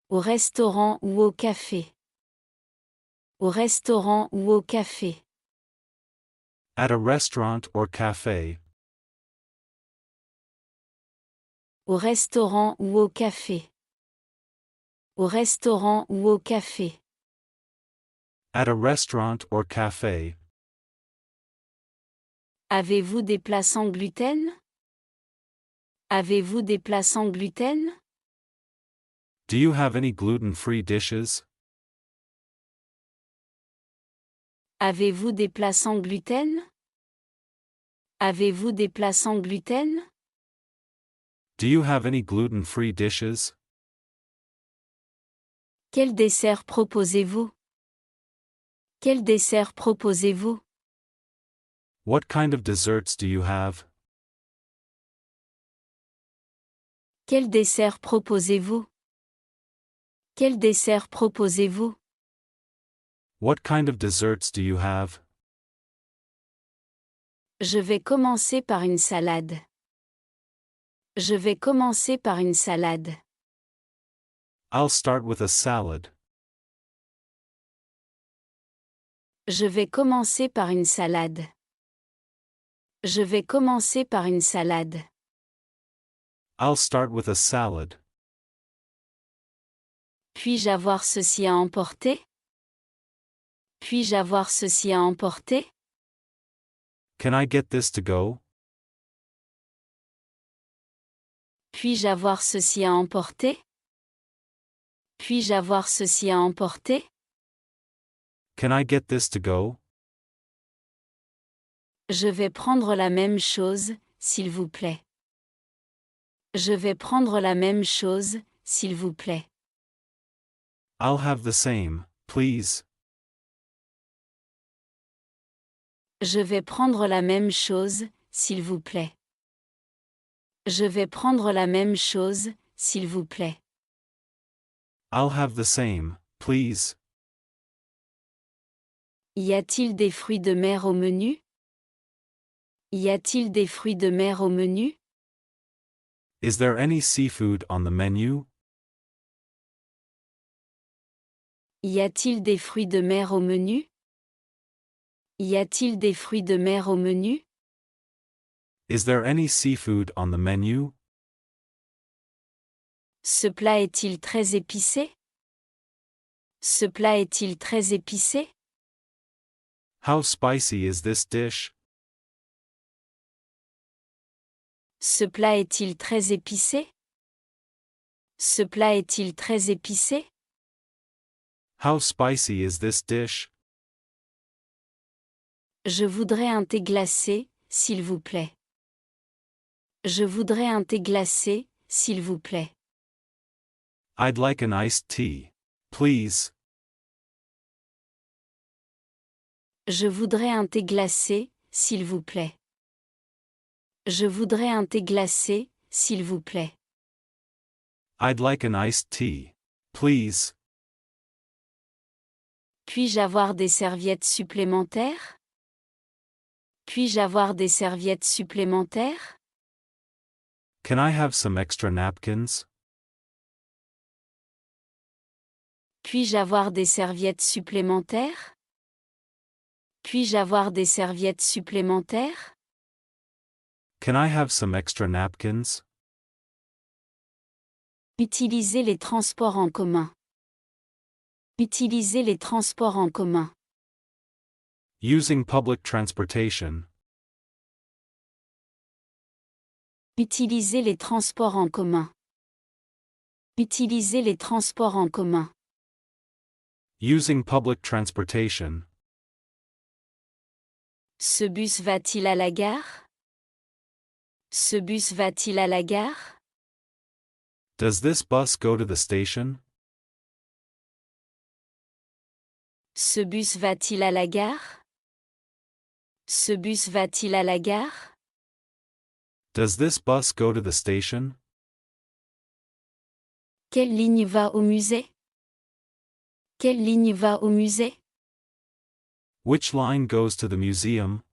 Au restaurant ou au café. Au restaurant ou au café. At a restaurant or cafe. Au restaurant ou au café. Au restaurant ou au café. At a restaurant or cafe. Avez-vous des plats sans gluten? Avez-vous des plats sans gluten? Do you have any gluten-free dishes? Avez-vous des plats sans gluten? Avez-vous des plats sans gluten? Do you have any gluten-free dishes? Quel dessert proposez-vous? Quel dessert proposez-vous? What kind of desserts do you have? Quel dessert proposez-vous? Quel dessert proposez-vous? What kind of desserts do you have? Je vais commencer par une salade. Je vais commencer par une salade. I'll start with a salad. Je vais commencer par une salade. Je vais commencer par une salade. I'll start with a salad. Puis-je avoir ceci à emporter? Puis-je avoir ceci à emporter? Can I get this to go? Puis-je avoir ceci à emporter? Puis-je avoir ceci à emporter? Can I get this to go? Je vais prendre la même chose, s'il vous plaît. Je vais prendre la même chose, s'il vous plaît. I'll have the same, please. Je vais prendre la même chose, s'il vous plaît. Je vais prendre la même chose, s'il vous plaît. I'll have the same, please. Y a-t-il des fruits de mer au menu? Y a-t-il des fruits de mer au menu? Is there any seafood on the menu? Y a-t-il des fruits de mer au menu? Y a-t-il des fruits de mer au menu? Is there any seafood on the menu? Ce plat est-il très épicé? Ce plat est-il très épicé? How spicy is this dish? Ce plat est-il très épicé? Ce plat est-il très épicé? How spicy is this dish? Je voudrais un thé glacé, s'il vous plaît. Je voudrais un thé glacé, s'il vous plaît. I'd like an iced tea. Please. Je voudrais un thé glacé, s'il vous plaît. Je voudrais un thé glacé, s'il vous plaît. I'd like an iced tea. Please. Puis-je avoir des serviettes supplémentaires? Puis-je avoir des serviettes supplémentaires? Can I have some extra napkins? Puis-je avoir des serviettes supplémentaires? Puis-je avoir des serviettes supplémentaires? Can I have some extra napkins? Utilisez les transports en commun. Utilisez les transports en commun. Using public transportation. Utilisez les transports en commun. Utilisez les transports en commun. Using public transportation. Ce bus va-t-il à la gare? Ce bus va-t-il à la gare? Does this bus go to the station? Ce bus va-t-il à la gare? Ce bus va-t-il à la gare? Does this bus go to the station? Quelle ligne va au musée? Quelle ligne va au musée? Which line goes to the museum?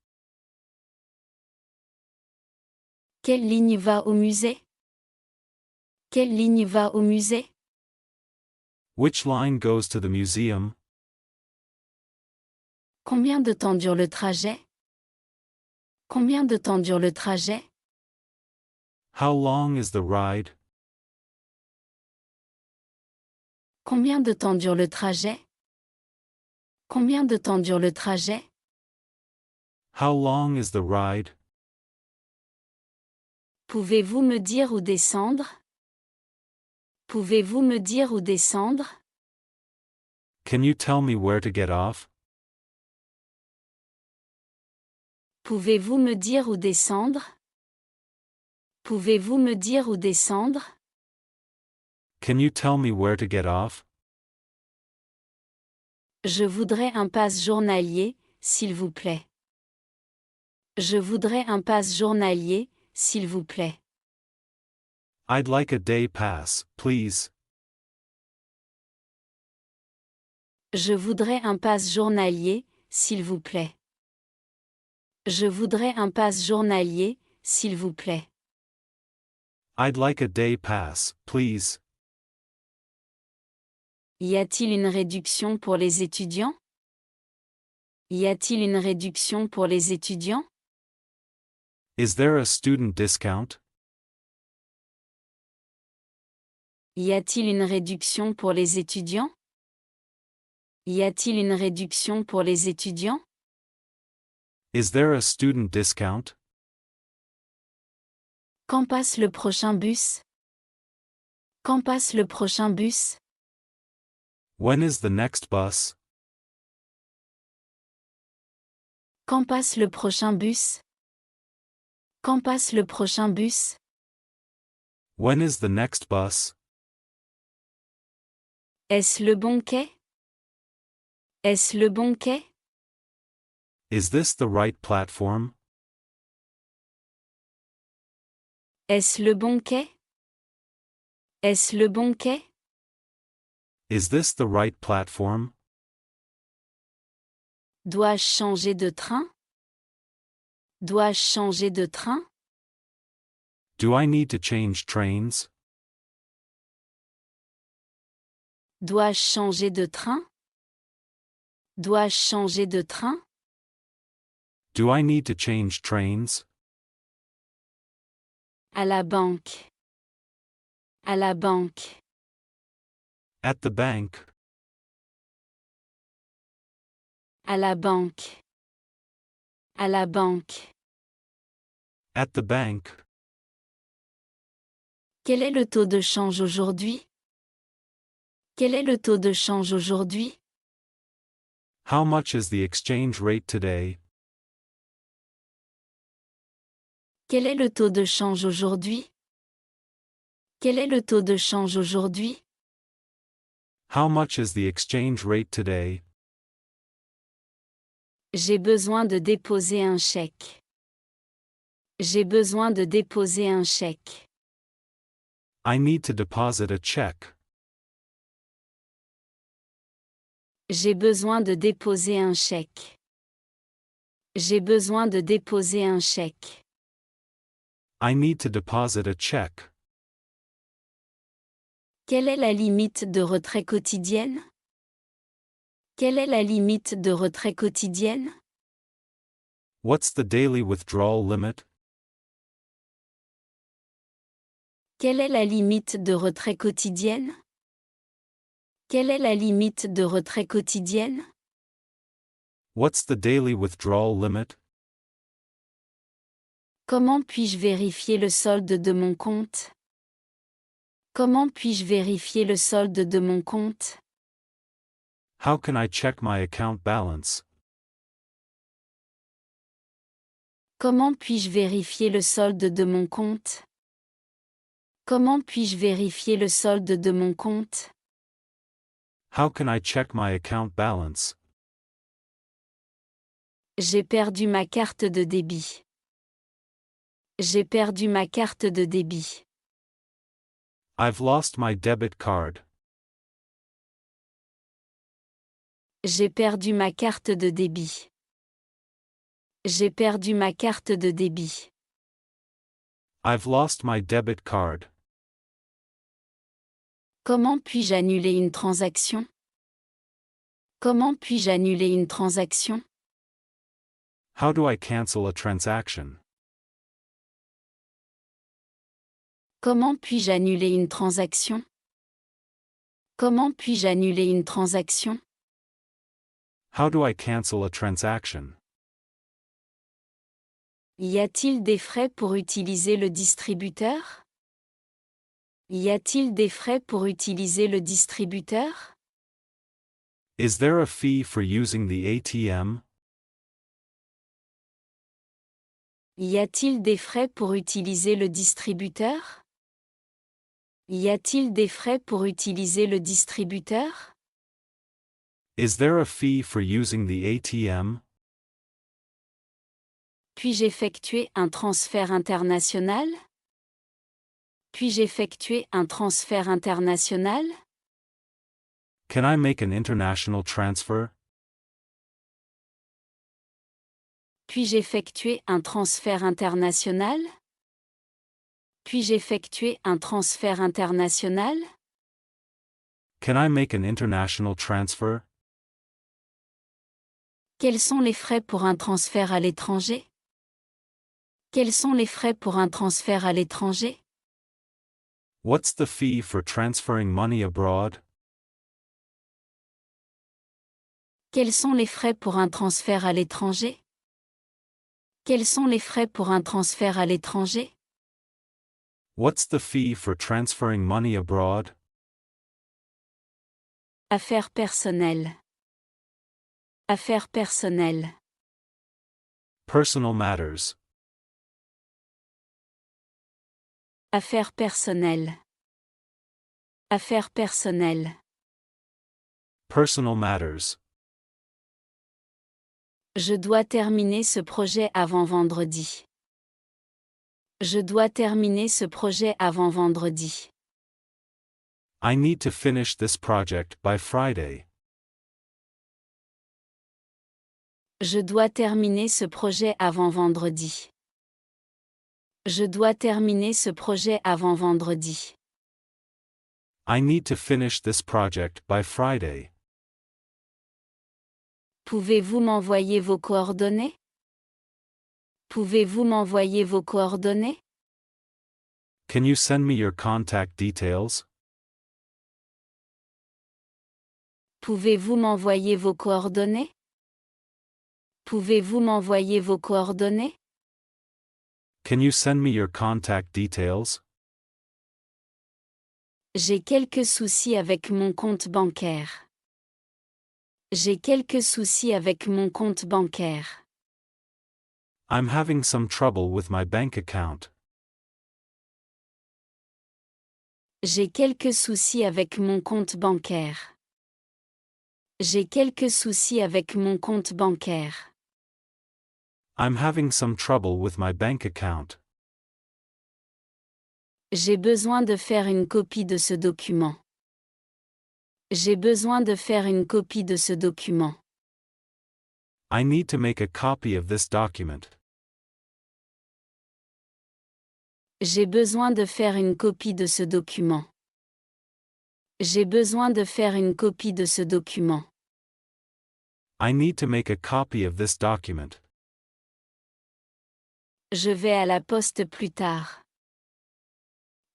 Quelle ligne va au musée? Quelle ligne va au musée? Which line goes to the museum? Combien de temps dure le trajet? Combien de temps dure le trajet? How long is the ride? Combien de temps dure le trajet? Combien de temps dure le trajet? How long is the ride? Pouvez-vous me dire où descendre? Pouvez-vous me dire où descendre? Can you tell me where to get off? Pouvez-vous me dire où descendre? Pouvez-vous me dire où descendre? Can you tell me where to get off? Je voudrais un pass journalier, s'il vous plaît. Je voudrais un pass journalier, s'il vous plaît. I'd like a day pass, please. Je voudrais un pass journalier, s'il vous plaît. Je voudrais un pass journalier, s'il vous plaît. I'd like a day pass, please. Y a-t-il une réduction pour les étudiants? Y a-t-il une réduction pour les étudiants? Is there a student discount? Y a-t-il une réduction pour les étudiants? Y a-t-il une réduction pour les étudiants? Is there a student discount? Quand passe le prochain bus? Quand passe le prochain bus? When is the next bus? Quand passe le prochain bus? Quand passe le prochain bus? When is the next bus? Est-ce le bon quai? Est-ce le bon quai? Is this the right platform? Est-ce le bon quai? Est-ce le bon quai? Is this the right platform? Dois-je changer de train? Dois-je changer de train? Do I need to change trains? Dois-je changer de train? Dois-je changer de train? Do I need to change trains? À la banque. À la banque. At the bank. À la banque. À la banque. At the bank. Quel est le taux de change aujourd'hui? Quel est le taux de change aujourd'hui? How much is the exchange rate today? Quel est le taux de change aujourd'hui? Quel est le taux de change aujourd'hui? How much is the exchange rate today? J'ai besoin de déposer un chèque. J'ai besoin de déposer un chèque. I need to deposit a check. J'ai besoin de déposer un chèque. J'ai besoin de déposer un chèque. I need to deposit a check. Quelle est la limite de retrait quotidienne? Quelle est la limite de retrait quotidienne? What's the daily withdrawal limit? Quelle est la limite de retrait quotidienne? Quelle est la limite de retrait quotidienne? What's the daily withdrawal limit? Comment puis-je vérifier le solde de mon compte? Comment puis-je vérifier le solde de mon compte? How can I check my account balance? Comment puis-je vérifier le solde de mon compte? Comment puis-je vérifier le solde de mon compte? How can I check my account balance? J'ai perdu ma carte de débit. J'ai perdu ma carte de débit. I've lost my debit card. J'ai perdu ma carte de débit. J'ai perdu ma carte de débit. I've lost my debit card. Comment puis-je annuler une transaction? Comment puis-je annuler une transaction? How do I cancel a transaction? Comment puis-je annuler une transaction? Comment puis-je annuler une transaction? How do I cancel a transaction? Y a-t-il des frais pour utiliser le distributeur? Y a-t-il des frais pour utiliser le distributeur? Is there a fee for using the ATM? Y a-t-il des frais pour utiliser le distributeur? Y a-t-il des frais pour utiliser le distributeur? Is there a fee for using the ATM? Puis-je effectuer un transfert international? Puis-je effectuer un transfert international? Can I make an international transfer? Puis-je effectuer un transfert international? Puis-je effectuer un transfert international? Can I make an international transfer? Quels sont les frais pour un transfert à l'étranger? Quels sont les frais pour un transfert à l'étranger? What's the fee for transferring money abroad? Quels sont les frais pour un transfert à l'étranger? Quels sont les frais pour un transfert à l'étranger? What's the fee for transferring money abroad? Affaires personnelles. Affaires personnelles. Personal matters. Affaires personnelles. Affaires personnelles. Personal matters. Je dois terminer ce projet avant vendredi. Je dois terminer ce projet avant vendredi. I need to finish this project by Friday. Je dois terminer ce projet avant vendredi. Je dois terminer ce projet avant vendredi. I need to finish this project by Friday. Pouvez-vous m'envoyer vos coordonnées? Pouvez-vous m'envoyer vos coordonnées? Can you send me your contact details? Pouvez-vous m'envoyer vos coordonnées? Pouvez-vous m'envoyer vos coordonnées? Can you send me your contact details? J'ai quelques soucis avec mon compte bancaire. J'ai quelques soucis avec mon compte bancaire. I'm having some trouble with my bank account. J'ai quelques soucis avec mon compte bancaire. J'ai quelques soucis avec mon compte bancaire. I'm having some trouble with my bank account. J'ai besoin de faire une copie de ce document. J'ai besoin de faire une copie de ce document. I need to make a copy of this document. J'ai besoin de faire une copie de ce document. J'ai besoin de faire une copie de ce document. I need to make a copy of this document. Je vais à la poste plus tard.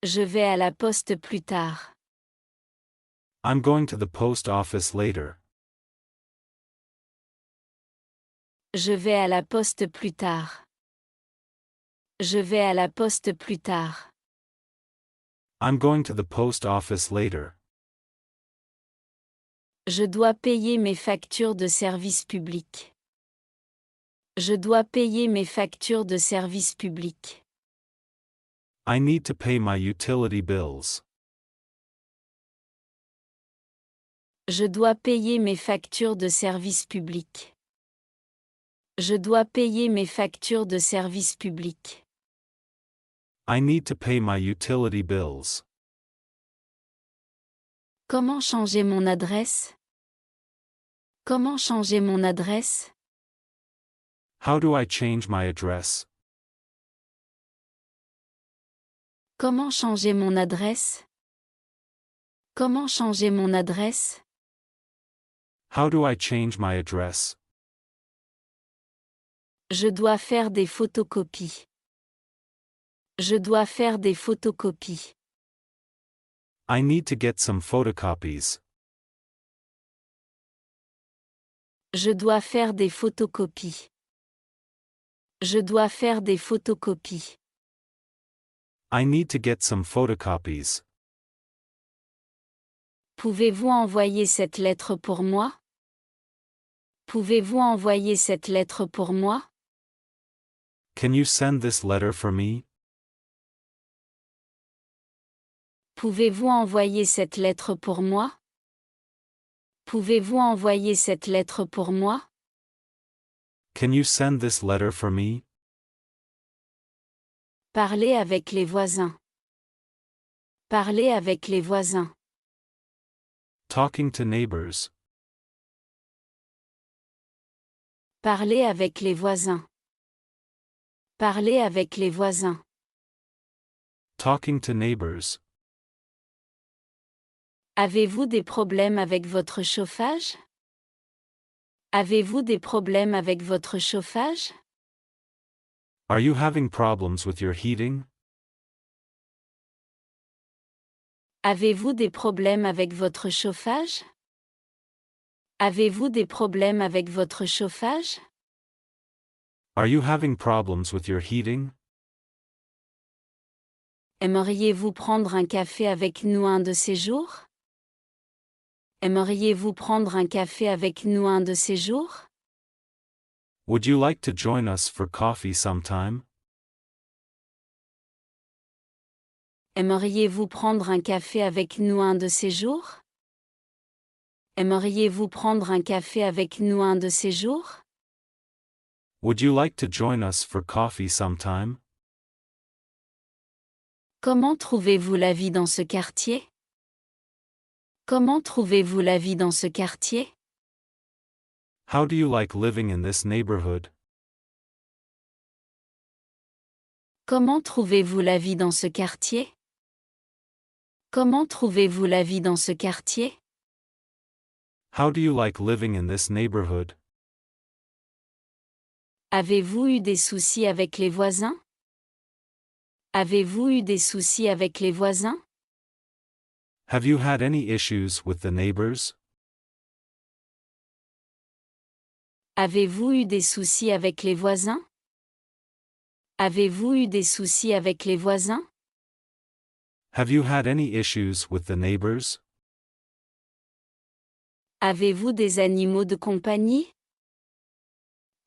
Je vais à la poste plus tard. I'm going to the post office later. Je vais à la poste plus tard. Je vais à la poste plus tard. I'm going to the post office later. Je dois payer mes factures de service public. Je dois payer mes factures de service public. I need to pay my utility bills. Je dois payer mes factures de service public. Je dois payer mes factures de service public. I need to pay my utility bills. Comment changer mon adresse? Comment changer mon adresse? How do I change my address? Comment changer mon adresse? Comment changer mon adresse? How do I change my address? Je dois faire des photocopies. Je dois faire des photocopies. I need to get some photocopies. Je dois faire des photocopies. Je dois faire des photocopies. I need to get some photocopies. Pouvez-vous envoyer cette lettre pour moi? Pouvez-vous envoyer cette lettre pour moi? Can you send this letter for me? Pouvez-vous envoyer cette lettre pour moi? Pouvez-vous envoyer cette lettre pour moi? Can you send this letter for me? Parlez avec les voisins. Parlez avec les voisins. Talking to neighbors. Parlez avec les voisins. Parlez avec les voisins. Talking to neighbors. Avez-vous des problèmes avec votre chauffage? Avez-vous des problèmes avec votre chauffage? Are you having problems with your heating? Avez-vous des problèmes avec votre chauffage? Avez-vous des problèmes avec votre chauffage? Are you having problems with your heating? Aimeriez-vous prendre un café avec nous un de ces jours? Aimeriez-vous prendre un café avec nous un de ces jours? Would you like to join us for coffee sometime? Aimeriez-vous prendre un café avec nous un de ces jours? Aimeriez-vous prendre un café avec nous un de ces jours? Would you like to join us for coffee sometime? Comment trouvez-vous la vie dans ce quartier? Comment trouvez-vous la vie dans ce quartier? How do you like living in this neighborhood? Comment trouvez-vous la vie dans ce quartier? Comment trouvez-vous la vie dans ce quartier? How do you like living in this neighborhood? Avez-vous eu des soucis avec les voisins? Avez-vous eu des soucis avec les voisins? Have you had any issues with the neighbors? Avez-vous eu des soucis avec les voisins? Avez-vous eu des soucis avec les voisins? Have you had any issues with the neighbors? Avez-vous des animaux de compagnie?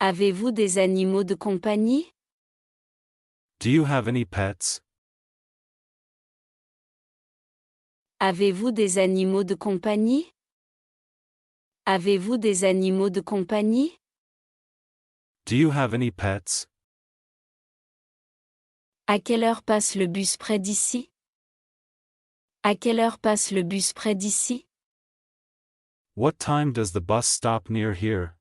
Avez-vous des animaux de compagnie? Do you have any pets? Avez-vous des animaux de compagnie? Avez-vous des animaux de compagnie? Do you have any pets? À quelle heure passe le bus près d'ici? À quelle heure passe le bus près d'ici? What time does the bus stop near here?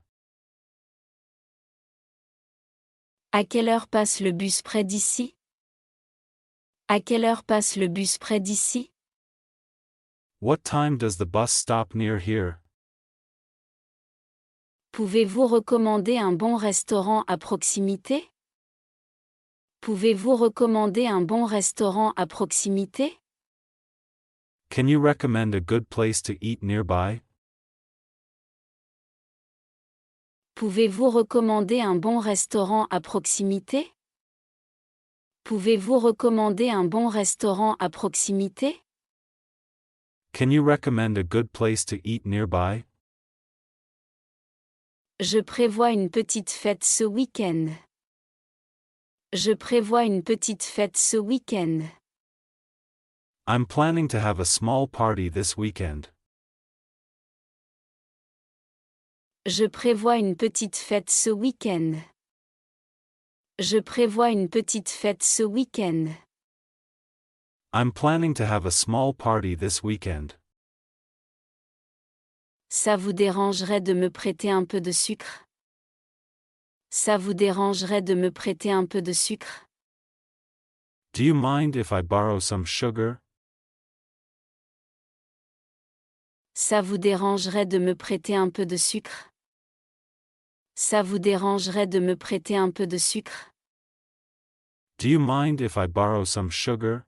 À quelle heure passe le bus près d'ici? À quelle heure passe le bus près d'ici? What time does the bus stop near here? Pouvez-vous recommander un bon restaurant à proximité? Pouvez-vous recommander un bon restaurant à proximité? Can you recommend a good place to eat nearby? Pouvez-vous recommander un bon restaurant à proximité? Pouvez-vous recommander un bon restaurant à proximité? Can you recommend a good place to eat nearby? Je prévois une petite fête ce week-end. Je prévois une petite fête ce week-end. I'm planning to have a small party this weekend. Je prévois une petite fête ce week-end. Je prévois une petite fête ce week-end. I'm planning to have a small party this weekend. Ça vous dérangerait de me prêter un peu de sucre? Ça vous dérangerait de me prêter un peu de sucre? Do you mind if I borrow some sugar? Ça vous dérangerait de me prêter un peu de sucre? Ça vous dérangerait de me prêter un peu de sucre? Do you mind if I borrow some sugar?